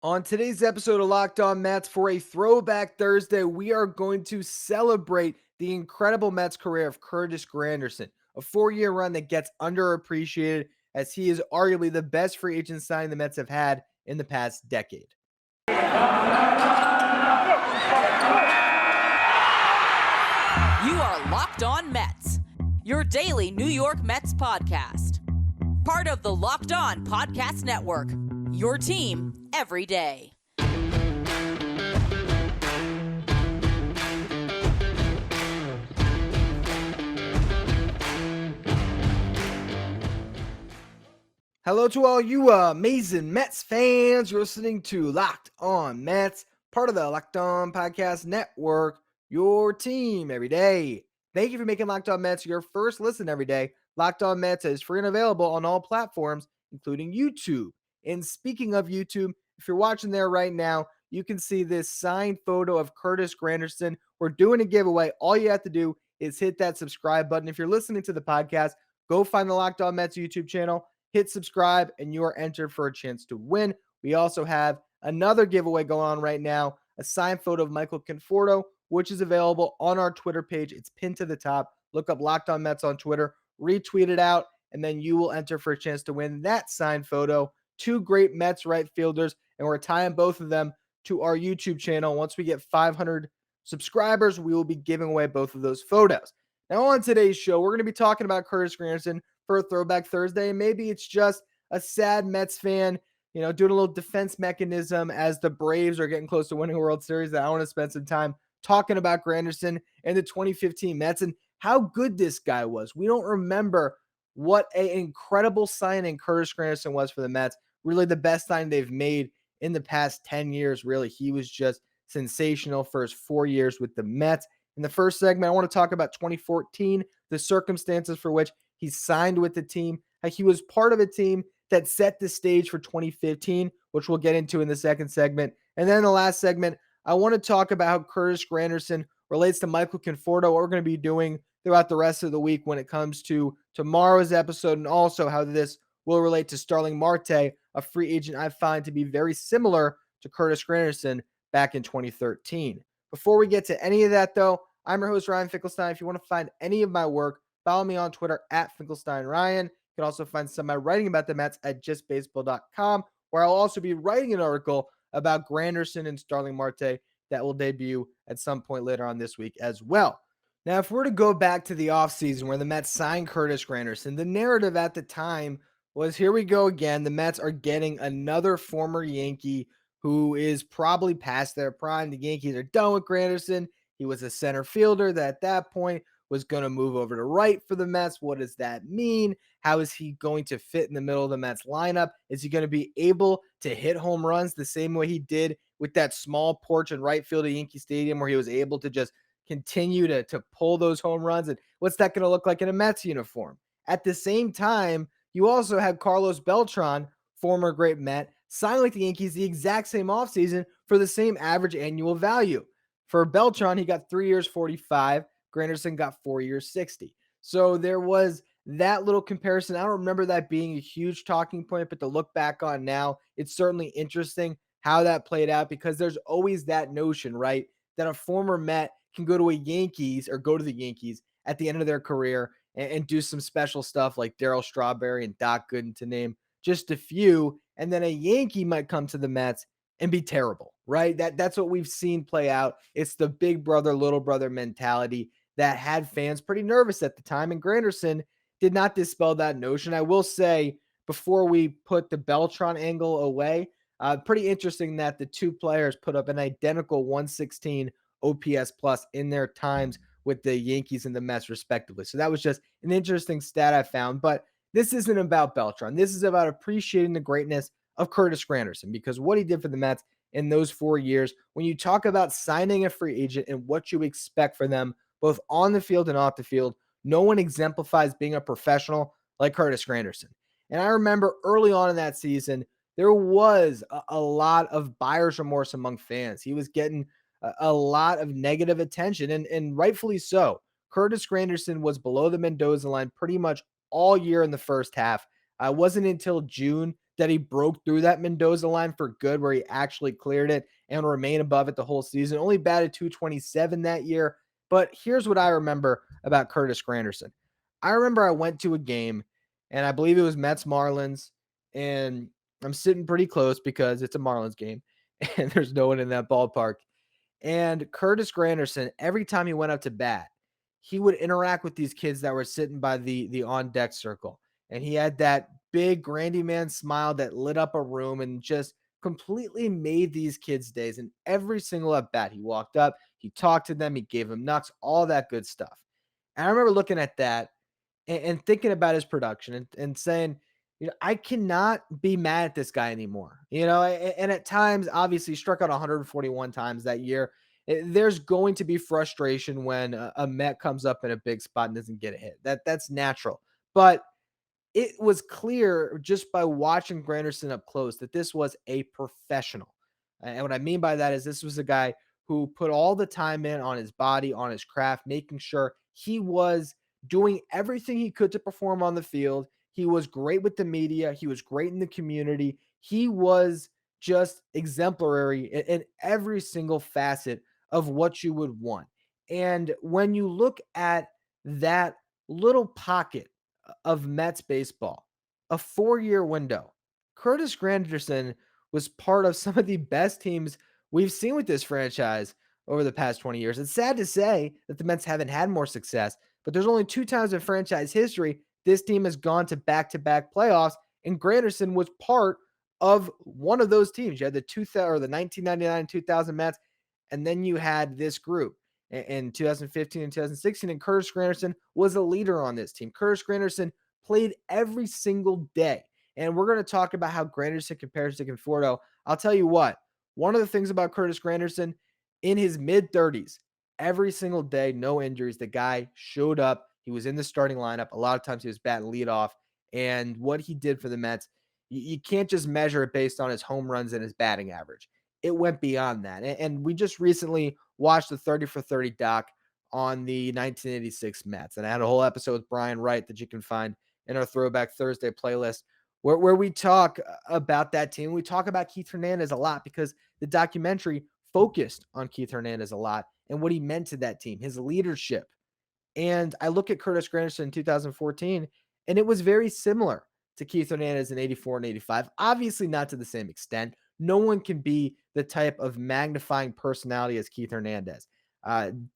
On today's episode of Locked On Mets, for a Throwback Thursday, we are going to celebrate the incredible Mets career of Curtis Granderson, a 4-year run that gets underappreciated as he is arguably the best free agent signing the Mets have had in the past decade. You are Locked On Mets, your daily New York Mets podcast. Part of the Locked On Podcast Network, your team every day. Hello to all you amazing Mets fans. You're listening to Locked On Mets, part of the Locked On Podcast Network, your team every day. Thank you for making Locked On Mets your first listen every day. Locked On Mets is free and available on all platforms, including YouTube. And speaking of YouTube, if you're watching there right now, you can see this signed photo of Curtis Granderson. We're doing a giveaway. All you have to do is hit that subscribe button. If you're listening to the podcast, go find the Locked On Mets YouTube channel, hit subscribe, and you are entered for a chance to win. We also have another giveaway going on right now, a signed photo of Michael Conforto, which is available on our Twitter page. It's pinned to the top. Look up Locked On Mets on Twitter, retweet it out, and then you will enter for a chance to win that signed photo. Two great Mets right fielders, and we're tying both of them to our YouTube channel. Once we get 500 subscribers, we will be giving away both of those photos. Now, on today's show, we're going to be talking about Curtis Granderson for a Throwback Thursday. Maybe it's just a sad Mets fan, doing a little defense mechanism as the Braves are getting close to winning a World Series, that I want to spend some time talking about Granderson and the 2015 Mets and how good this guy was. We don't remember what an incredible signing Curtis Granderson was for the Mets. Really the best signing they've made in the past 10 years. Really, he was just sensational for his 4 years with the Mets. In the first segment, I want to talk about 2014, the circumstances for which he signed with the team. He was part of a team that set the stage for 2015, which we'll get into in the second segment. And then in the last segment, I want to talk about how Curtis Granderson relates to Michael Conforto, what we're going to be doing throughout the rest of the week when it comes to tomorrow's episode, and also how this will relate to Starling Marte, a free agent I find to be very similar to Curtis Granderson back in 2013. Before we get to any of that, though, I'm your host, Ryan Finkelstein. If you want to find any of my work, follow me on Twitter at FinkelsteinRyan. You can also find some of my writing about the Mets at justbaseball.com, where I'll also be writing an article about Granderson and Starling Marte that will debut at some point later on this week as well. Now, if we're to go back to the offseason where the Mets signed Curtis Granderson, the narrative at the time was, here we go again. The Mets are getting another former Yankee who is probably past their prime. The Yankees are done with Granderson. He was a center fielder that at that point was going to move over to right for the Mets. What does that mean? How is he going to fit in the middle of the Mets lineup? Is he going to be able to hit home runs the same way he did with that small porch in right field at Yankee Stadium, where he was able to just continue to pull those home runs? And what's that going to look like in a Mets uniform? At the same time, you also had Carlos Beltran, former great Met, signed with the Yankees the exact same offseason for the same average annual value. For Beltran, he got 3 years, 45. Granderson got 4 years, 60. So there was that little comparison. I don't remember that being a huge talking point, but to look back on now, it's certainly interesting how that played out, because there's always that notion, right, that a former Met can go to the Yankees at the end of their career and do some special stuff like Darryl Strawberry and Doc Gooden, to name just a few. And then a Yankee might come to the Mets and be terrible, right? That's what we've seen play out. It's the big brother, little brother mentality that had fans pretty nervous at the time. And Granderson did not dispel that notion. I will say, before we put the Beltran angle away, pretty interesting that the two players put up an identical 116 OPS plus in their times with the Yankees and the Mets, respectively. So that was just an interesting stat I found. But this isn't about Beltran. This is about appreciating the greatness of Curtis Granderson, because what he did for the Mets in those 4 years, when you talk about signing a free agent and what you expect for them, both on the field and off the field, no one exemplifies being a professional like Curtis Granderson. And I remember early on in that season, there was a lot of buyer's remorse among fans. He was getting a lot of negative attention, and rightfully so. Curtis Granderson was below the Mendoza line pretty much all year in the first half. It wasn't until June that he broke through that Mendoza line for good, where he actually cleared it and remained above it the whole season. Only batted 227 that year. But here's what I remember about Curtis Granderson. I remember I went to a game, and I believe it was Mets Marlins, and I'm sitting pretty close because it's a Marlins game, and there's no one in that ballpark. And Curtis Granderson, every time he went up to bat, he would interact with these kids that were sitting by the on deck circle. And he had that big Grandy man smile that lit up a room and just completely made these kids' days. And every single at bat, he walked up, he talked to them, he gave them nuts, all that good stuff. And I remember looking at that and thinking about his production and saying, I cannot be mad at this guy anymore. And at times, obviously, he struck out 141 times that year. There's going to be frustration when a Met comes up in a big spot and doesn't get a hit. That's natural. But it was clear just by watching Granderson up close that this was a professional. And what I mean by that is this was a guy who put all the time in on his body, on his craft, making sure he was doing everything he could to perform on the field. He was great with the media. He was great in the community. He was just exemplary in every single facet of what you would want. And when you look at that little pocket of Mets baseball, a 4-year window, Curtis Granderson was part of some of the best teams we've seen with this franchise over the past 20 years. It's sad to say that the Mets haven't had more success, but there's only 2 times in franchise history this team has gone to back-to-back playoffs, and Granderson was part of one of those teams. You had the 1999 2000 Mets, and then you had this group in 2015 and 2016, and Curtis Granderson was a leader on this team. Curtis Granderson played every single day, and we're going to talk about how Granderson compares to Conforto. I'll tell you what, one of the things about Curtis Granderson, in his mid-30s, every single day, no injuries, the guy showed up. He was in the starting lineup. A lot of times he was batting leadoff, and what he did for the Mets, you can't just measure it based on his home runs and his batting average. It went beyond that, and we just recently watched the 30 for 30 doc on the 1986 Mets, and I had a whole episode with Brian Wright that you can find in our Throwback Thursday playlist where we talk about that team. We talk about Keith Hernandez a lot because the documentary focused on Keith Hernandez a lot and what he meant to that team, his leadership. And I look at Curtis Granderson in 2014, and it was very similar to Keith Hernandez in 84 and 85. Obviously, not to the same extent. No one can be the type of magnifying personality as Keith Hernandez.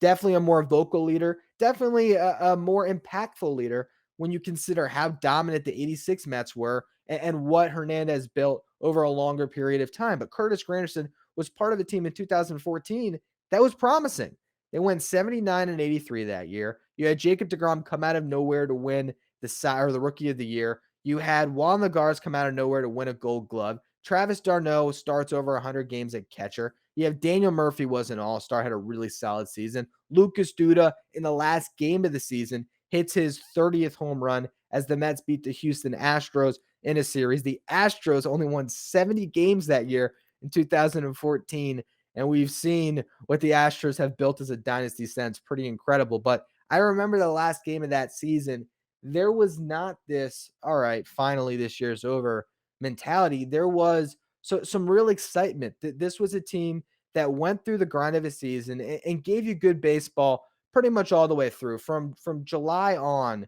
Definitely a more vocal leader, definitely a more impactful leader when you consider how dominant the 86 Mets were and what Hernandez built over a longer period of time. But Curtis Granderson was part of the team in 2014 that was promising. They went 79 and 83 that year. You had Jacob deGrom come out of nowhere to win the Rookie of the Year. You had Juan Lagares come out of nowhere to win a Gold Glove. Travis d'Arnaud starts over 100 games at catcher. You have Daniel Murphy was an all-star, had a really solid season. Lucas Duda in the last game of the season hits his 30th home run as the Mets beat the Houston Astros in a series. The Astros only won 70 games that year in 2014, and we've seen what the Astros have built as a dynasty since. Pretty incredible. But I remember the last game of that season, there was not this, all right, finally this year's over mentality. There was some real excitement that this was a team that went through the grind of a season and gave you good baseball pretty much all the way through. From July on,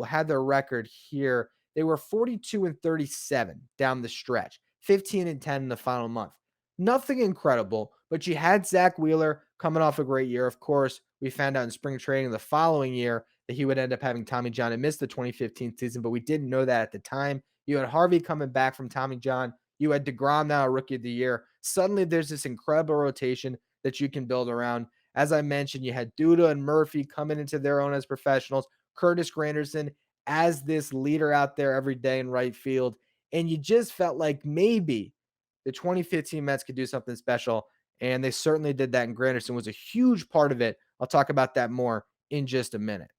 had their record here. They were 42 and 37 down the stretch, 15 and 10 in the final month. Nothing incredible, but you had Zach Wheeler coming off a great year. Of course, we found out in spring training the following year that he would end up having Tommy John and miss the 2015 season, but we didn't know that at the time. You had Harvey coming back from Tommy John. You had DeGrom now a Rookie of the Year. Suddenly there's this incredible rotation that you can build around. As I mentioned, you had Duda and Murphy coming into their own as professionals. Curtis Granderson as this leader out there every day in right field. And you just felt like maybe the 2015 Mets could do something special, and they certainly did that, and Granderson was a huge part of it. I'll talk about that more in just a minute.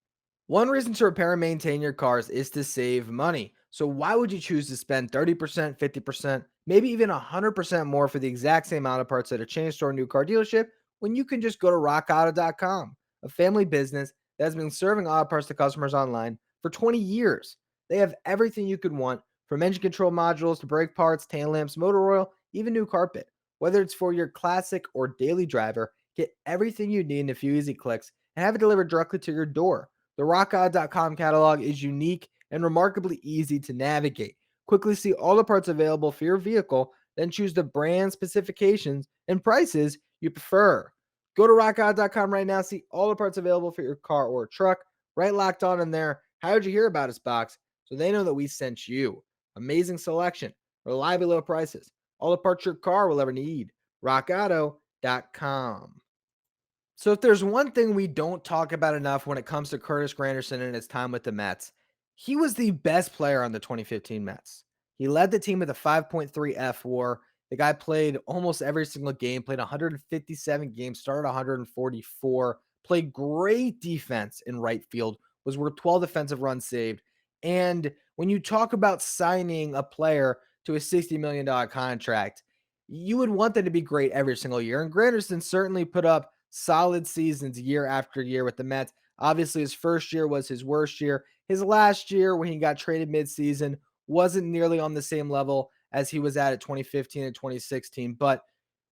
One reason to repair and maintain your cars is to save money. So why would you choose to spend 30%, 50%, maybe even 100% more for the exact same auto parts at a chain store or new car dealership when you can just go to rockauto.com, a family business that has been serving auto parts to customers online for 20 years. They have everything you could want From engine control modules to brake parts, tail lamps, motor oil, even new carpet. Whether it's for your classic or daily driver, get everything you need in a few easy clicks and have it delivered directly to your door. The RockAuto.com catalog is unique and remarkably easy to navigate. Quickly see all the parts available for your vehicle, then choose the brand, specifications, and prices you prefer. Go to rockauto.com right now, see all the parts available for your car or truck. Right locked on in there. How did you hear about us box? So they know that we sent you. Amazing selection, reliably low prices, all the parts your car will ever need. rockauto.com. So if there's one thing we don't talk about enough when it comes to Curtis Granderson and his time with the Mets, he was the best player on the 2015 Mets. He led the team with a 5.3 F WAR. The guy played almost every single game, played 157 games, started 144, played great defense in right field, was worth 12 defensive runs saved. And when you talk about signing a player to a $60 million contract, you would want them to be great every single year. And Granderson certainly put up solid seasons year after year with the Mets. Obviously, his first year was his worst year. His last year, when he got traded midseason, wasn't nearly on the same level as he was at 2015 and 2016. But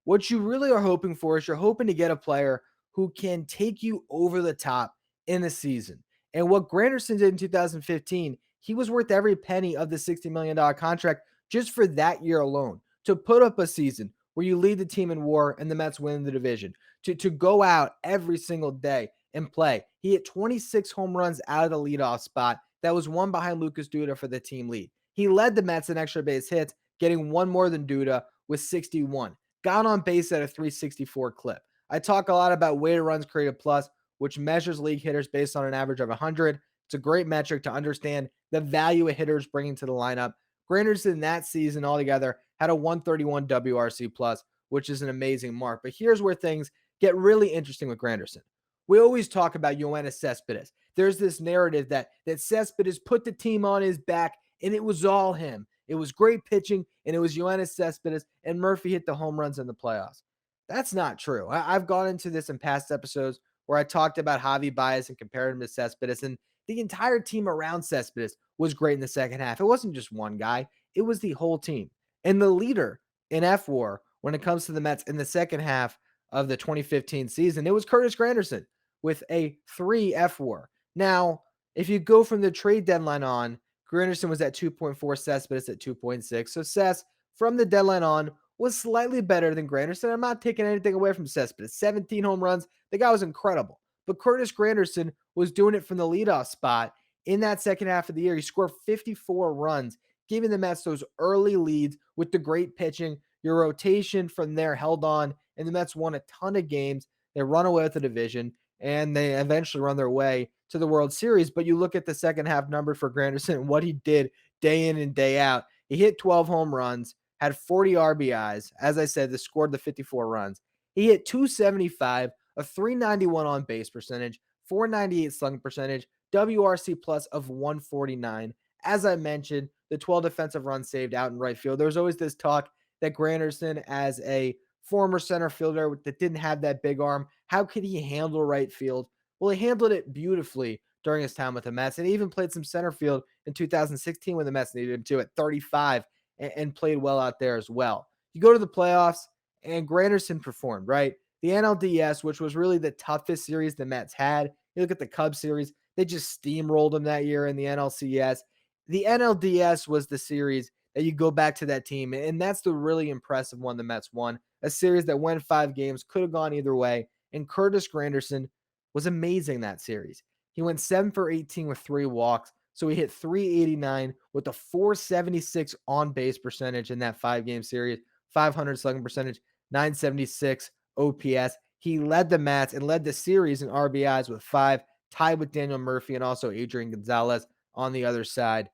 what you really are hoping for is you're hoping to get a player who can take you over the top in a season. And what Granderson did in 2015, he was worth every penny of the $60 million contract just for that year alone. To put up a season where you lead the team in WAR and the Mets win the division, to go out every single day and play. He hit 26 home runs out of the leadoff spot. That was one behind Lucas Duda for the team lead. He led the Mets in extra base hits, getting one more than Duda with 61. Got on base at a 364 clip. I talk a lot about weighted runs created plus, which measures league hitters based on an average of 100. It's a great metric to understand the value a hitter is bringing to the lineup. Granderson that season altogether had a 131 WRC plus, which is an amazing mark. But here's where things get really interesting with Granderson. We always talk about Yoenis Cespedes. There's this narrative that Cespedes put the team on his back and it was all him. It was great pitching and it was Yoenis Cespedes and Murphy hit the home runs in the playoffs. That's not true. I've gone into this in past episodes where I talked about Javi Baez and compared him to Cespedes, and the entire team around Cespedes was great in the second half. It wasn't just one guy. It was the whole team. And the leader in F WAR when it comes to the Mets in the second half of the 2015 season, it was Curtis Granderson with a 3 F WAR. Now, if you go from the trade deadline on, Granderson was at 2.4, Cespedes at 2.6. So Cess, from the deadline on, was slightly better than Granderson. I'm not taking anything away from Cespedes. 17 home runs. The guy was incredible. But Curtis Granderson was doing it from the leadoff spot in that second half of the year. He scored 54 runs, giving the Mets those early leads with the great pitching. Your rotation from there held on, and the Mets won a ton of games. They run away with the division, and they eventually run their way to the World Series. But you look at the second half number for Granderson and what he did day in and day out. He hit 12 home runs, had 40 RBIs. As I said, they scored the 54 runs. He hit 275, a 391 on base percentage, 498 slugging percentage, WRC plus of 149. As I mentioned, the 12 defensive runs saved out in right field. There's always this talk that Granderson, as a former center fielder that didn't have that big arm, how could he handle right field? Well, he handled it beautifully during his time with the Mets, and he even played some center field in 2016 when the Mets needed him to at 35 and played well out there as well. You go to the playoffs, and Granderson performed, right? The NLDS, which was really the toughest series the Mets had. You look at the Cubs series, they just steamrolled them that year in the NLCS. The NLDS was the series that you go back to that team, and that's the really impressive one the Mets won, a series that went 5 games, could have gone either way, and Curtis Granderson was amazing that series. He went 7 for 18 with 3 walks, so he hit 389 with a 476 on-base percentage in that 5-game series, 500 slugging percentage, 976 OPS. He led the Mets and led the series in RBIs with 5, tied with Daniel Murphy and also Adrian Gonzalez on the other side.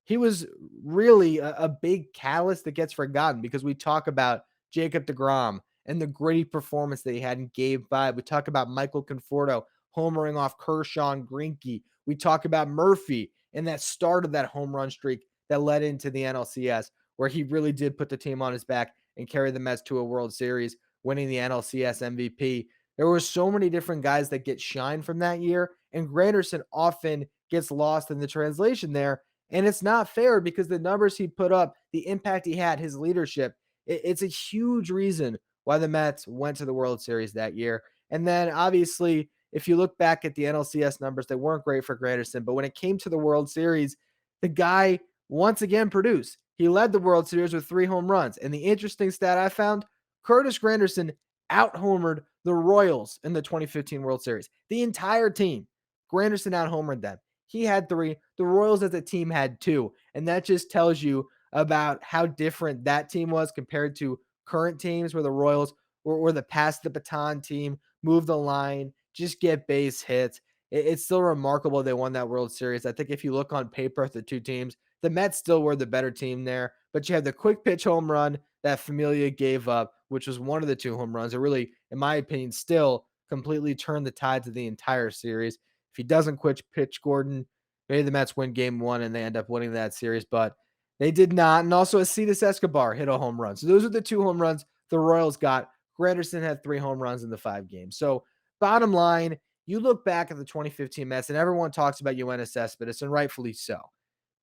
He was really a big catalyst that gets forgotten because we talk about Jacob deGrom and the gritty performance that he had in Game 5. We talk about Michael Conforto homering off Kershaw and Greinke. We talk about Murphy and that start of that home run streak that led into the NLCS, where he really did put the team on his back and carry the Mets to a World Series, winning the NLCS MVP. There were so many different guys that get shine from that year, and Granderson often gets lost in the translation there. And it's not fair because the numbers he put up, the impact he had, his leadership, it's a huge reason why the Mets went to the World Series that year. And then obviously, if you look back at the NLCS numbers, they weren't great for Granderson. But when it came to the World Series, the guy once again produced. He led the World Series with 3 home runs. And the interesting stat I found, Curtis Granderson out-homered the Royals in the 2015 World Series. The entire team, Granderson out-homered them. He had 3. The Royals as a team had 2. And that just tells you about how different that team was compared to current teams where the Royals were the pass the baton team, move the line, just get base hits. It's still remarkable they won that World Series. I think if you look on paper at the two teams, the Mets still were the better team there. But you had the quick pitch home run that Familia gave up, which was one of the 2 home runs. It really, in my opinion, still completely turned the tide to the entire series. If he doesn't quick pitch Gordon, maybe the Mets win game 1 and they end up winning that series, but they did not. And also Acides Escobar hit a home run. So those are the 2 home runs the Royals got. Granderson had 3 home runs in the 5 games. So bottom line, you look back at the 2015 Mets and everyone talks about Yoenis Cespedes, and rightfully so.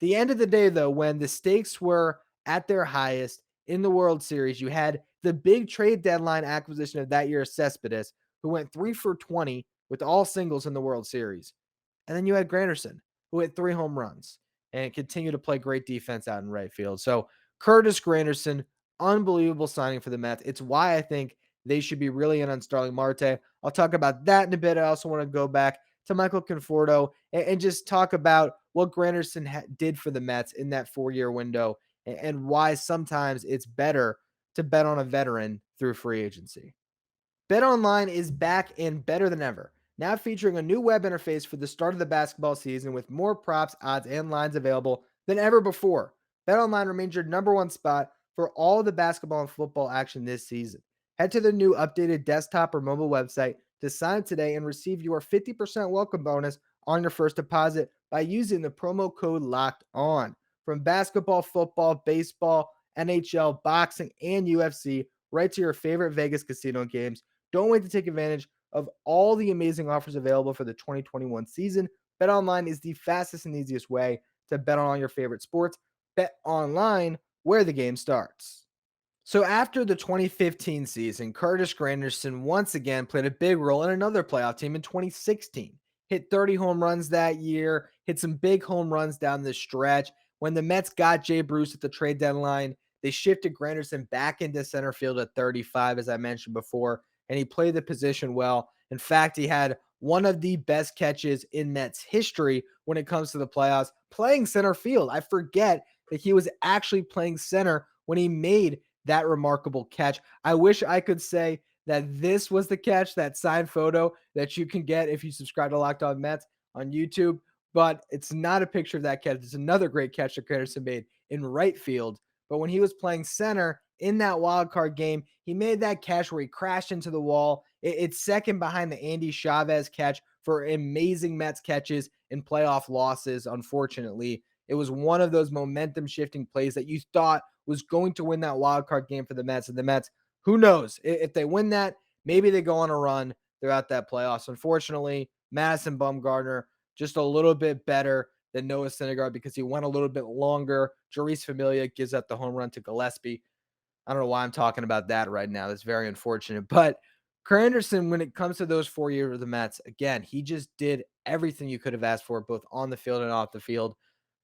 The end of the day, though, when the stakes were at their highest in the World Series, you had the big trade deadline acquisition of that year, Cespedes, who went 3 for 20 with all singles in the World Series. And then you had Granderson, who hit 3 home runs and continued to play great defense out in right field. So Curtis Granderson, unbelievable signing for the Mets. It's why I think they should be really in on Starling Marte. I'll talk about that in a bit. I also want to go back to Michael Conforto and just talk about what Granderson did for the Mets in that 4-year window and why sometimes it's better to bet on a veteran through free agency. BetOnline is back and better than ever, now featuring a new web interface for the start of the basketball season with more props, odds, and lines available than ever before. BetOnline remains your number one spot for all the basketball and football action this season. Head to the new updated desktop or mobile website to sign up today and receive your 50% welcome bonus on your first deposit by using the promo code Locked On. From basketball, football, baseball, NHL, boxing, and UFC, right to your favorite Vegas casino games. Don't wait to take advantage of all the amazing offers available for the 2021 season. BetOnline is the fastest and easiest way to bet on all your favorite sports. BetOnline, where the game starts. So after the 2015 season, Curtis Granderson once again played a big role in another playoff team in 2016. Hit 30 home runs that year, hit some big home runs down the stretch. When the Mets got Jay Bruce at the trade deadline, they shifted Granderson back into center field at 35, as I mentioned before, and he played the position well. In fact, he had one of the best catches in Mets history when it comes to the playoffs, playing center field. I forget that he was actually playing center when he made that remarkable catch. I wish I could say that this was the catch, that signed photo that you can get if you subscribe to Locked On Mets on YouTube, but it's not a picture of that catch. It's another great catch that Granderson made in right field. But when he was playing center in that wild card game, he made that catch where he crashed into the wall. It's second behind the Andy Chavez catch for amazing Mets catches in playoff losses. Unfortunately, it was one of those momentum shifting plays that you thought was going to win that wild card game for the Mets. And the Mets, who knows if they win that, maybe they go on a run throughout that playoffs. Unfortunately, Madison Bumgarner just a little bit better than Noah Syndergaard because he went a little bit longer. Jeurys Familia gives up the home run to Gillespie. I don't know why I'm talking about that right now. That's very unfortunate. But Granderson, when it comes to those 4 years of the Mets, again, he just did everything you could have asked for, both on the field and off the field.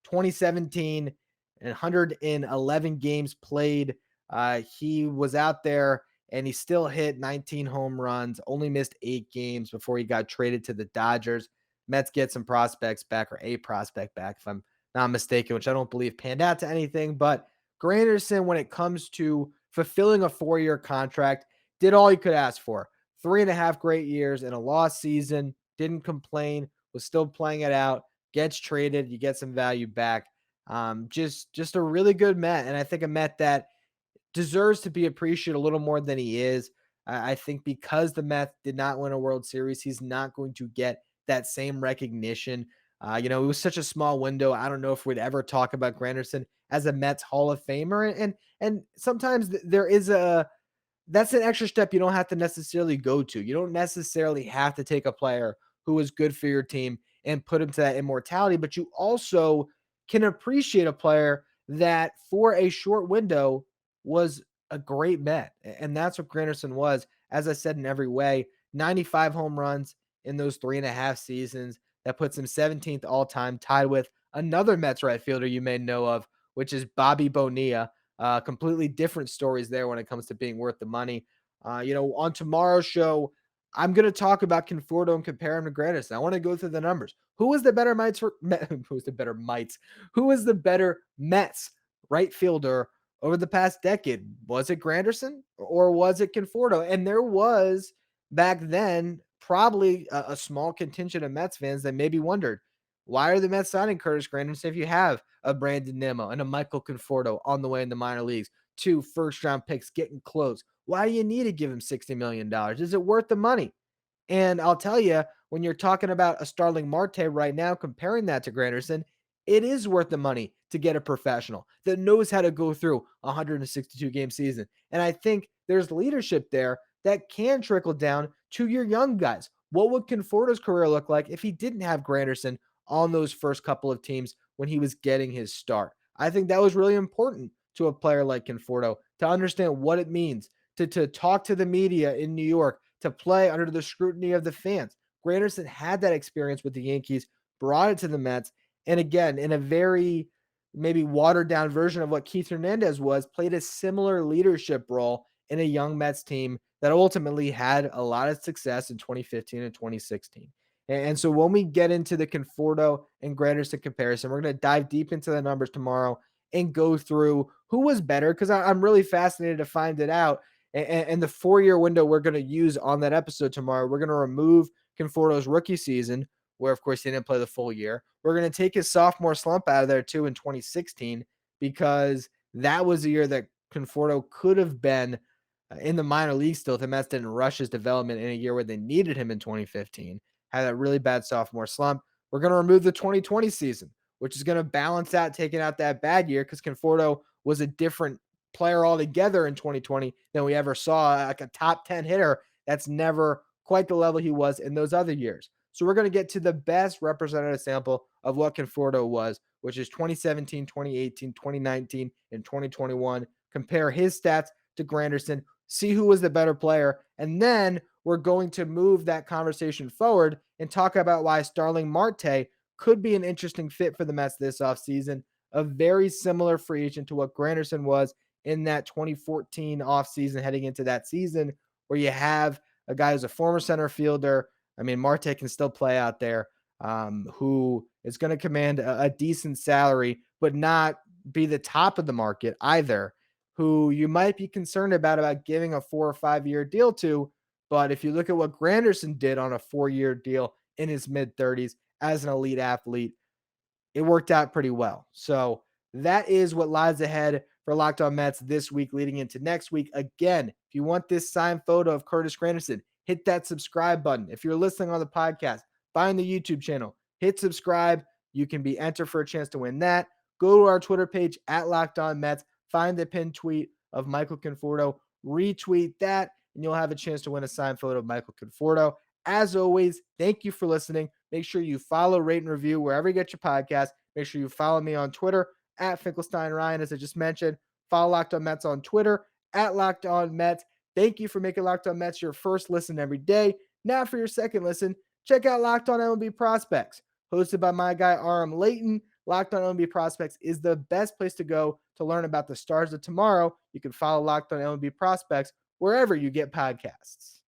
2017, 111 games played. He was out there and he still hit 19 home runs, only missed 8 games before he got traded to the Dodgers. Mets get some prospects back, or a prospect back, if I'm not mistaken, which I don't believe panned out to anything. But Granderson, when it comes to fulfilling a 4-year contract, did all he could ask for. 3.5 great years in a lost season, didn't complain, was still playing it out, gets traded, you get some value back. Just a really good Met, and I think a Met that deserves to be appreciated a little more than he is. I think because the Mets did not win a World Series, he's not going to get that same recognition. It was such a small window. I don't know if we'd ever talk about Granderson as a Mets Hall of Famer. And sometimes there is that's an extra step you don't have to necessarily go to. You don't necessarily have to take a player who is good for your team and put him to that immortality, but you also can appreciate a player that for a short window was a great Met. And that's what Granderson was, as I said, in every way. 95 home runs in those 3.5 seasons. That puts him 17th all time, tied with another Mets right fielder you may know of, which is Bobby Bonilla. Completely different stories there when it comes to being worth the money. On tomorrow's show, I'm going to talk about Conforto and compare him to Granderson. I want to go through the numbers. Who was the better Mets? Who was the better Mites? Who was the better Mets right fielder over the past decade? Was it Granderson or was it Conforto? And there was back then probably a small contingent of Mets fans that maybe wondered, why are the Mets signing Curtis Granderson if you have a Brandon Nimmo and a Michael Conforto on the way in the minor leagues, 2 first-round picks getting close? Why do you need to give him $60 million? Is it worth the money? And I'll tell you, when you're talking about a Starling Marte right now, comparing that to Granderson, it is worth the money to get a professional that knows how to go through a 162 game season. And I think there's leadership there that can trickle down to your young guys. What would Conforto's career look like if he didn't have Granderson on those first couple of teams when he was getting his start? I think that was really important to a player like Conforto to understand what it means to talk to the media in New York, to play under the scrutiny of the fans. Granderson had that experience with the Yankees, brought it to the Mets, and again, in a very maybe watered down version of what Keith Hernandez was, played a similar leadership role in a young Mets team that ultimately had a lot of success in 2015 and 2016. And so when we get into the Conforto and Granderson comparison, we're going to dive deep into the numbers tomorrow and go through who was better, because I'm really fascinated to find it out. And the 4-year window we're going to use on that episode tomorrow, we're going to remove Conforto's rookie season, where, of course, he didn't play the full year. We're going to take his sophomore slump out of there, too, in 2016, because that was the year that Conforto could have been in the minor league still if the Mets didn't rush his development in a year where they needed him in 2015. Had that really bad sophomore slump. We're going to remove the 2020 season, which is going to balance out taking out that bad year, because Conforto was a different player altogether in 2020 than we ever saw, like a top 10 hitter. That's never quite the level he was in those other years. So we're going to get to the best representative sample of what Conforto was, which is 2017, 2018, 2019, and 2021. Compare his stats to Granderson, see who was the better player, and then we're going to move that conversation forward and talk about why Starling Marte could be an interesting fit for the Mets this offseason, a very similar free agent to what Granderson was in that 2014 offseason heading into that season, where you have a guy who's a former center fielder. I mean, Marte can still play out there, who is going to command a decent salary, but not be the top of the market either, who you might be concerned about giving a 4 or 5 year deal to. But if you look at what Granderson did on a 4-year deal in his mid 30s as an elite athlete, it worked out pretty well. So that is what lies ahead for Locked On Mets this week leading into next week. Again, if you want this signed photo of Curtis Granderson, hit that subscribe button. If you're listening on the podcast, find the YouTube channel, hit subscribe. You can be entered for a chance to win that. Go to our Twitter page at Locked On Mets, find the pinned tweet of Michael Conforto, retweet that, and you'll have a chance to win a signed photo of Michael Conforto. As always, thank you for listening. Make sure you follow, rate, and review wherever you get your podcast. Make sure you follow me on Twitter at Finkelstein Ryan, as I just mentioned. Follow Locked On Mets on Twitter at Locked On Mets. Thank you for making Locked On Mets your first listen every day. Now for your second listen, check out Locked On MLB Prospects. Hosted by my guy, RM Layton, Locked On MLB Prospects is the best place to go to learn about the stars of tomorrow. You can follow Locked On MLB Prospects wherever you get podcasts.